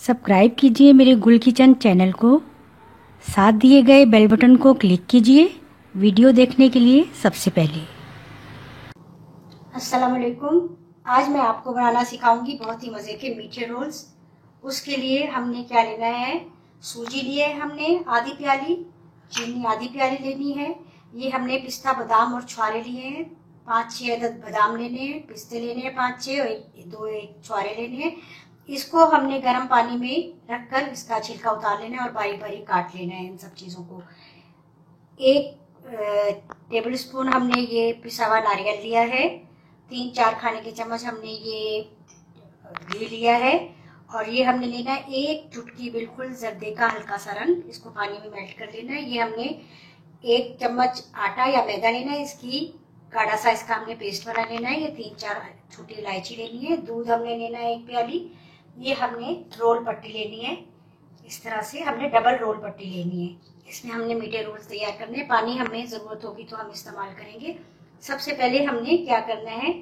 Subscribe कीजिए मेरे गुल किचन चैनल को, साथ दिए गए बेल बटन को क्लिक कीजिए वीडियो देखने के लिए सबसे पहले। अस्सलाम वालेकुम। आज मैं आपको बनाना सिखाऊंगी बहुत ही मज़े के मीठे रोल्स। उसके लिए हमने क्या लेना है, सूजी लिए हमने आधी प्याली, चीनी आधी प्याली लेनी है। ये हमने पिस्ता बादाम और छुआरे लिए हैं, 5-6 अदद बादाम लेने हैं, पिस्ते लेने हैं 5-6 और एक छुआरे लेने हैं। इसको हमने गर्म पानी में रखकर इसका छिलका उतार लेना है और बारीक बारीक काट लेना है इन सब चीज़ों को। 1 टेबल स्पून हमने ये पिसा हुआ नारियल लिया है, 3-4 खाने के चम्मच हमने ये घी लिया है और ये हमने लेना है 1 चुटकी बिल्कुल जर्दे का हल्का सा रंग, इसको पानी में मेल्ट कर लेना है। ये हमने 1 चम्मच आटा या मैदा लेना है, इसकी गाढ़ा सा इसका हमने पेस्ट बना लेना है। ये 3-4 छोटी इलायची लेनी है। दूध हमने लेना है 1 प्याली। ये हमने रोल पट्टी लेनी है, इस तरह से हमने डबल रोल पट्टी लेनी है। इसमें हमने मीठे रोल्स तैयार करने हैं। पानी हमें ज़रूरत होगी तो हम इस्तेमाल करेंगे। सबसे पहले हमने क्या करना है,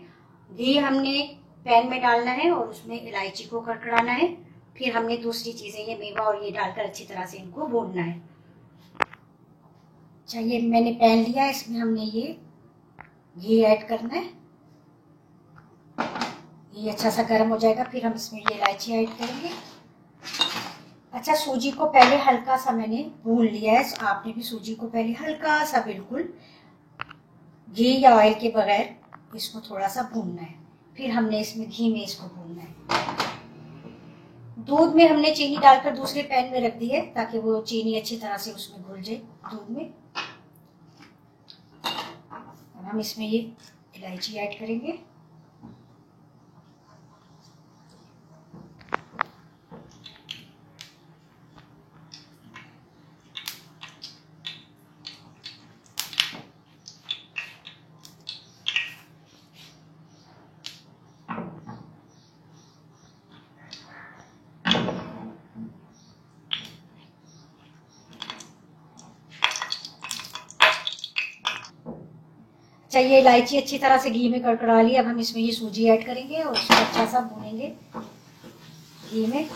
घी हमने पैन में डालना है और उसमें इलायची को कड़कड़ाना है। फिर हमने दूसरी चीज़ें ये मेवा और ये डालकर अच्छी तरह से इनको भूनना है। चाहिए मैंने पैन लिया, इसमें हमने ये घी ऐड करना है। ये अच्छा सा गर्म हो जाएगा, फिर हम इसमें ये इलायची ऐड करेंगे। अच्छा, सूजी को पहले हल्का सा मैंने भून लिया है। आपने भी सूजी को पहले हल्का सा बिल्कुल घी या ऑयल के बगैर इसको थोड़ा सा भूनना है। फिर हमने इसमें घी में इसको भूनना है। दूध में हमने चीनी डालकर दूसरे पैन में रख दी है ताकि वो चीनी अच्छी तरह से उसमें घुल जाए दूध में। अब हम इसमें ये इलायची ऐड करेंगे। चाहिए इलायची अच्छी तरह से घी में कड़कड़ा ली। अब हम इसमें ये सूजी ऐड करेंगे और इसको अच्छा सा भूनेंगे घी में।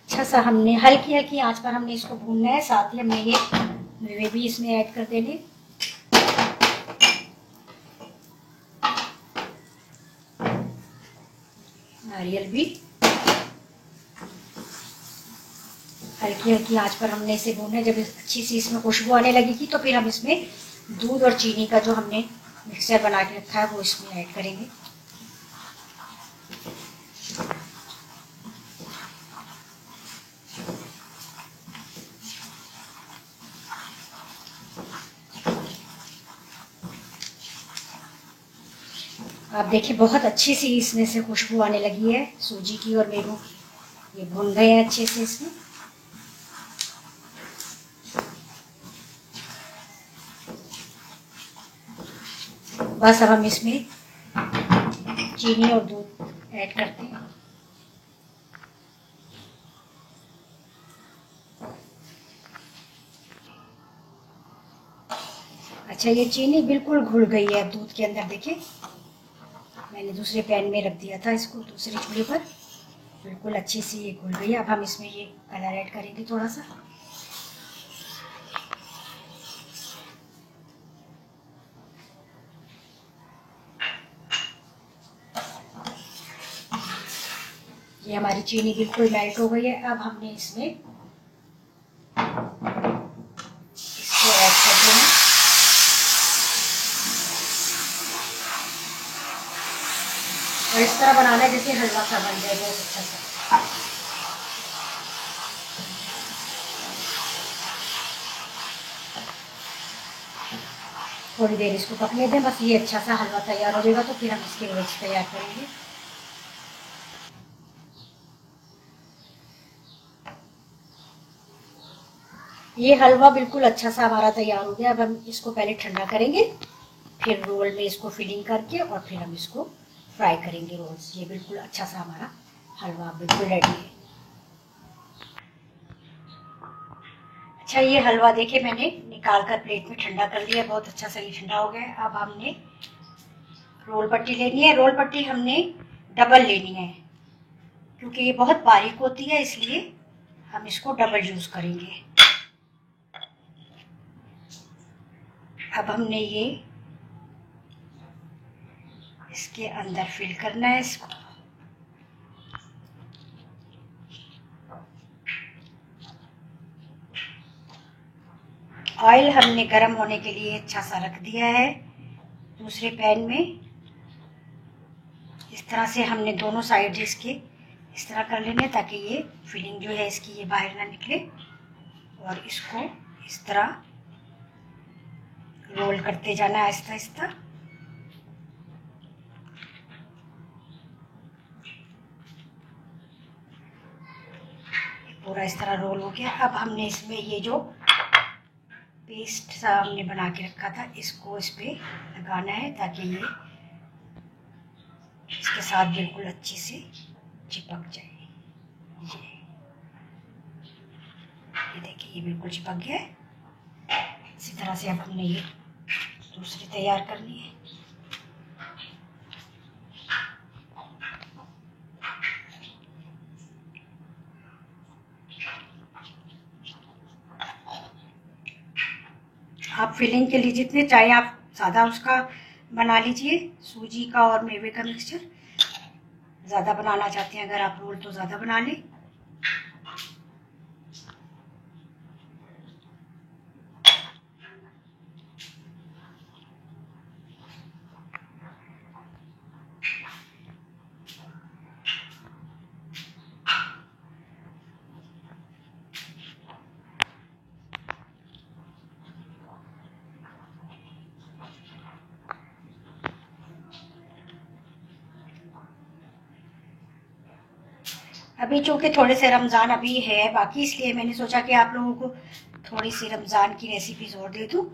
अच्छा सा हमने हल्की हल्की आंच पर हमने इसको भूनना है। साथ ही हमने ये मेवे भी इसमें ऐड कर देने। नारियल भी हल्की हल्की आंच पर हमने इसे भूना है। जब अच्छी सी इसमें खुशबू आने लगेगी तो फिर हम इसमें दूध और चीनी का जो हमने मिक्सचर बना के रखा है वो इसमें ऐड करेंगे। आप देखिए बहुत अच्छी सी इसमें से खुशबू आने लगी है सूजी की और मेवों की। ये भून गए हैं अच्छे से इसमें। बस अब हम इसमें चीनी और दूध ऐड करते हैं। अच्छा, ये चीनी बिल्कुल घुल गई है अब दूध के अंदर। देखिए मैंने दूसरे पैन में रख दिया था इसको, दूसरे चूल्हे पर बिल्कुल अच्छी सी ये घुल गई है। अब हम इसमें ये कलर ऐड करेंगे थोड़ा सा। ये हमारी चीनी बिल्कुल मेल्ट हो गई है। अब हमने इसमें इसको ऐड कर देना और इस तरह बनाना है जैसे हलवा सा बन जाए बहुत अच्छा सा। थोड़ी देर इसको पकने दें, बस ये अच्छा सा हलवा तैयार हो जाएगा तो फिर हम इसके रोल्स तैयार करेंगे। ये हलवा बिल्कुल अच्छा सा हमारा तैयार हो गया। अब हम इसको पहले ठंडा करेंगे, फिर रोल में इसको फिलिंग करके और फिर हम इसको फ्राई करेंगे रोल्स। ये बिल्कुल अच्छा सा हमारा हलवा बिल्कुल रेडी है। अच्छा, ये हलवा देखिए मैंने निकाल कर प्लेट में ठंडा कर लिया, बहुत अच्छा सा ये ठंडा हो गया। अब हमने रोल पट्टी लेनी है। रोल पट्टी हमने डबल लेनी है क्योंकि ये बहुत बारीक होती है, इसलिए हम इसको डबल यूज करेंगे। अब हमने ये इसके अंदर फिल करना है इसको। ऑयल हमने गर्म होने के लिए अच्छा सा रख दिया है दूसरे पैन में। इस तरह से हमने दोनों साइड इसके इस तरह कर लेने ताकि ये फिलिंग जो है इसकी ये बाहर ना निकले। और इसको इस तरह रोल करते जाना आहिस्ता आहिस्ता। पूरा इस तरह रोल हो गया। अब हमने इसमें ये जो पेस्ट सा हमने बना के रखा था इसको इस पे लगाना है ताकि ये इसके साथ बिल्कुल अच्छे से चिपक जाए। ये देखिए ये बिल्कुल चिपक गया है। इसी तरह से अब हमने ये दूसरी तैयार करनी है। आप फिलिंग के लिए जितने चाहे आप सादा उसका बना लीजिए, सूजी का और मेवे का मिक्सचर। ज़्यादा बनाना चाहते हैं अगर आप रोल तो ज़्यादा बना लें। अभी चूंकि थोड़े से रमज़ान अभी है बाकी, इसलिए मैंने सोचा कि आप लोगों को थोड़ी सी रमज़ान की रेसिपीज और दे दूँ।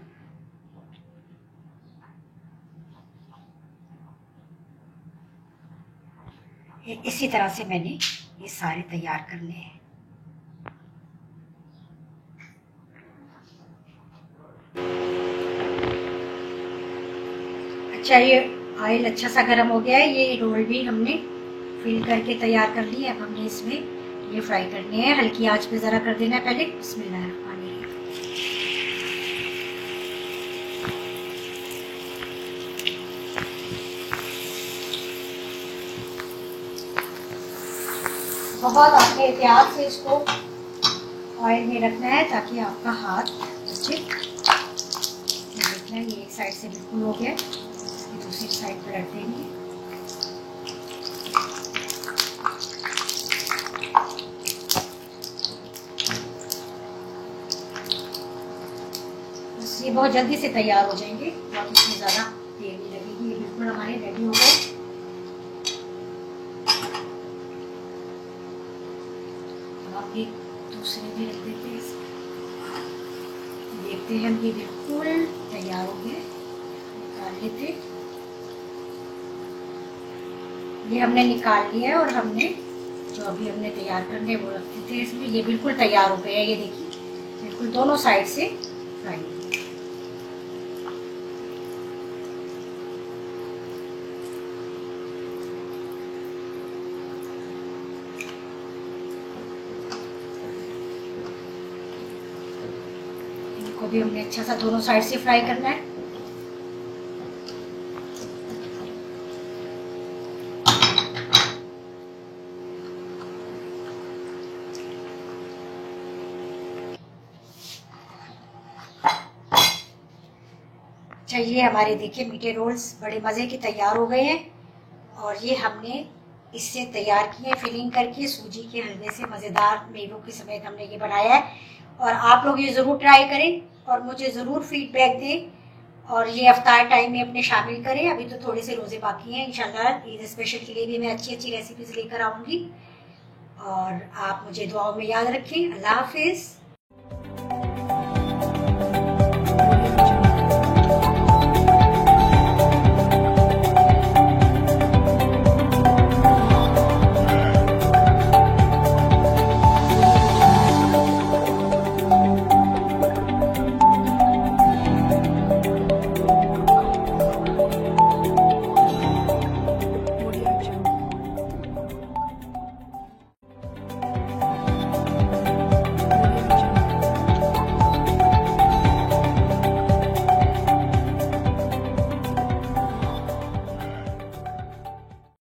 इसी तरह से मैंने ये सारे तैयार करने हैं। अच्छा, ये ऑयल अच्छा सा गर्म हो गया है। ये रोल भी हमने फिल करके तैयार कर लिए। अब हमने इसमें ये फ्राई करने हैं। हल्की आंच पे ज़रा कर देना है पहले। बिस्मिल्लाहिर्रहमानिर्रहीम। बहुत आपके एहतियात से इसको ऑयल में रखना है ताकि आपका हाथ अच्छे। देखना है ये एक साइड से बिल्कुल हो गया, दूसरी साइड पर रख देंगे। ये बहुत जल्दी से तैयार हो जाएंगे, बहुत इसमें ज़्यादा देर नहीं लगेगी। ये बिल्कुल हमारे रेडी हो गए। आप एक दूसरे भी रख देते हैं। देखते हैं ये बिल्कुल तैयार हो गए। निकाल लेते। ये हमने निकाल लिया है और हमने जो अभी हमने तैयार करने वो रख देते हैं इसमें। ये बिल्कुल तैयार हो गया है। ये देखिए बिल्कुल दोनों साइड से फ्राई। इनको भी हमने अच्छा सा दोनों साइड से फ्राई करना है। चाहिए हमारे देखिए मीठे रोल्स बड़े मज़े के तैयार हो गए हैं। और ये हमने इससे तैयार किए फिलिंग करके सूजी के हलवे से मज़ेदार मेवों के समेत हमने ये बनाया है। और आप लोग ये ज़रूर ट्राई करें और मुझे ज़रूर फीडबैक दें और ये अफ्तार टाइम में अपने शामिल करें। अभी तो थोड़े से रोज़े बाकी हैं, इंशाल्लाह ईद स्पेशल के लिए भी मैं अच्छी अच्छी रेसिपीज़ लेकर आऊँगी। और आप मुझे दुआओं में याद रखें। अल्लाह हाफिज़।